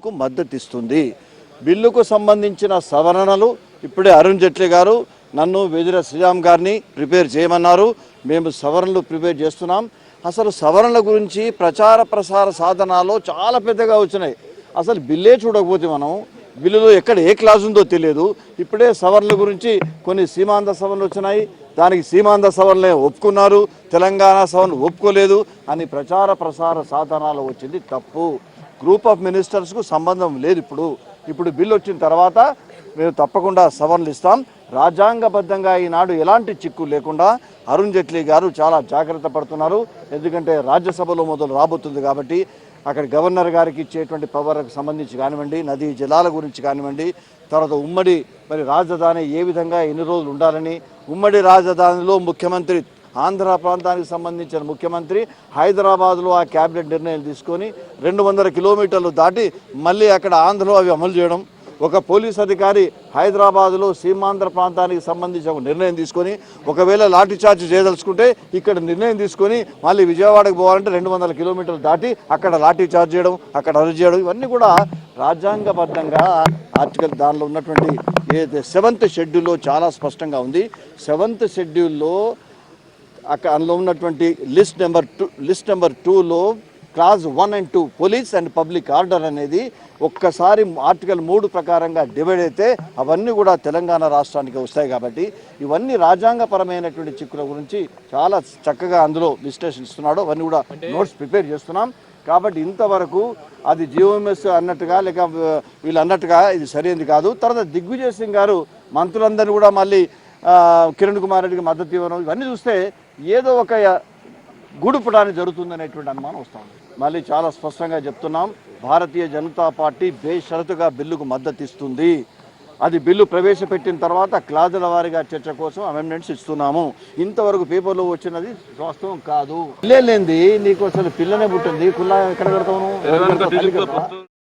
మద్దతు ఇస్తుంది. బిల్లుకు సంబంధించిన సవరణలు ఇప్పుడే అరుణ్ జైట్లీ గారు నన్ను వెజిర శ్రీరామ్ గారిని ప్రిపేర్ చేయమన్నారు. మేము సవరణలు ప్రిపేర్ చేస్తున్నాం. అసలు సవరణల గురించి ప్రచార ప్రసార సాధనాలు చాలా పెద్దగా వచ్చినాయి. అసలు బిల్లే చూడకపోతే మనం బిల్లులో ఎక్కడ ఏ క్లాజ్ ఉందో తెలియదు. ఇప్పుడే సవరణల గురించి కొన్ని సీమాంధ్ర సవరణలు వచ్చినాయి. దానికి సీమాంధ్ర సవరణలే ఒప్పుకున్నారు, తెలంగాణ సవరణ ఒప్పుకోలేదు అని ప్రచార ప్రసార సాధనాలు వచ్చింది తప్పు. గ్రూప్ ఆఫ్ మినిస్టర్స్కు సంబంధం లేదు. ఇప్పుడు బిల్లు వచ్చిన తర్వాత మేము తప్పకుండా సవరణలు ఇస్తాం. రాజ్యాంగబద్ధంగా ఈనాడు ఎలాంటి చిక్కు లేకుండా అరుణ్ జైట్లీ గారు చాలా జాగ్రత్త పడుతున్నారు. ఎందుకంటే రాజ్యసభలో మొదలు రాబోతుంది కాబట్టి అక్కడ గవర్నర్ గారికి ఇచ్చేటువంటి పవర్కి సంబంధించి కానివ్వండి, నదీ జలాల గురించి కానివ్వండి, తర్వాత ఉమ్మడి రాజధాని ఏ విధంగా ఎన్ని రోజులు ఉండాలని, ఉమ్మడి రాజధానిలో ముఖ్యమంత్రి ఆంధ్ర ప్రాంతానికి సంబంధించిన ముఖ్యమంత్రి హైదరాబాద్లో ఆ క్యాబినెట్ నిర్ణయం తీసుకొని 200 కిలోమీటర్లు దాటి మళ్ళీ అక్కడ ఆంధ్రలో అవి అమలు చేయడం, ఒక పోలీస్ అధికారి హైదరాబాద్లో సీమాంధ్ర ప్రాంతానికి సంబంధించి ఒక నిర్ణయం తీసుకొని ఒకవేళ లాఠీ చార్జ్ చేయదలుచుకుంటే ఇక్కడ నిర్ణయం తీసుకొని మళ్ళీ విజయవాడకు పోవాలంటే 200 కిలోమీటర్లు దాటి అక్కడ లాఠీ చార్జ్ చేయడం, అక్కడ అరెస్ట్ చేయడం, ఇవన్నీ కూడా రాజ్యాంగబద్ధంగా ఆర్టికల్ దానిలో ఉన్నటువంటి ఏదైతే 7th షెడ్యూల్లో చాలా స్పష్టంగా ఉంది. 7th షెడ్యూల్లో అక్కడ అందులో ఉన్నటువంటి లిస్ట్ నెంబర్ 2లో clause 1 and 2 police and public order అనేది ఒక్కసారి ఆర్టికల్ 3 ప్రకారంగా డివైడ్ అయితే అవన్నీ కూడా తెలంగాణ రాష్ట్రానికి వస్తాయి. కాబట్టి ఇవన్నీ రాజ్యాంగపరమైనటువంటి చిక్కుల గురించి చాలా చక్కగా అందులో విశ్లేషిస్తున్నాడు. అవన్నీ కూడా నోట్స్ ప్రిపేర్ చేస్తున్నాం. కాబట్టి ఇంతవరకు అది జిఓఎంఎస్ అన్నట్టుగా లేక వీళ్ళు అన్నట్టుగా ఇది సరైనది కాదు. తర్వాత దిగ్విజయ్ సింగ్ గారు మంత్రులందరినీ కూడా మళ్ళీ కిరణ్ కుమార్ రెడ్డికి మద్దతు ఇవ్వడం, ఇవన్నీ చూస్తే ఏదో ఒక గూడుపుటాన్ని జరుగుతుందనేటువంటి అనుమానం వస్తుంది. మళ్ళీ చాలా స్పష్టంగా చెప్తున్నాం, భారతీయ జనతా పార్టీ బేషరతుగా బిల్లుకు మద్దతు ఇస్తుంది. అది బిల్లు ప్రవేశపెట్టిన తర్వాత క్లాజుల వారీగా చర్చ కోసం అమెండ్మెంట్స్ ఇస్తున్నాము. ఇంతవరకు పేపర్లో వచ్చినది వాస్తవం కాదు. లేనిది నీకు అసలు పిల్లనే పుట్టింది, కుల్లా ఎక్కడ కడతావు?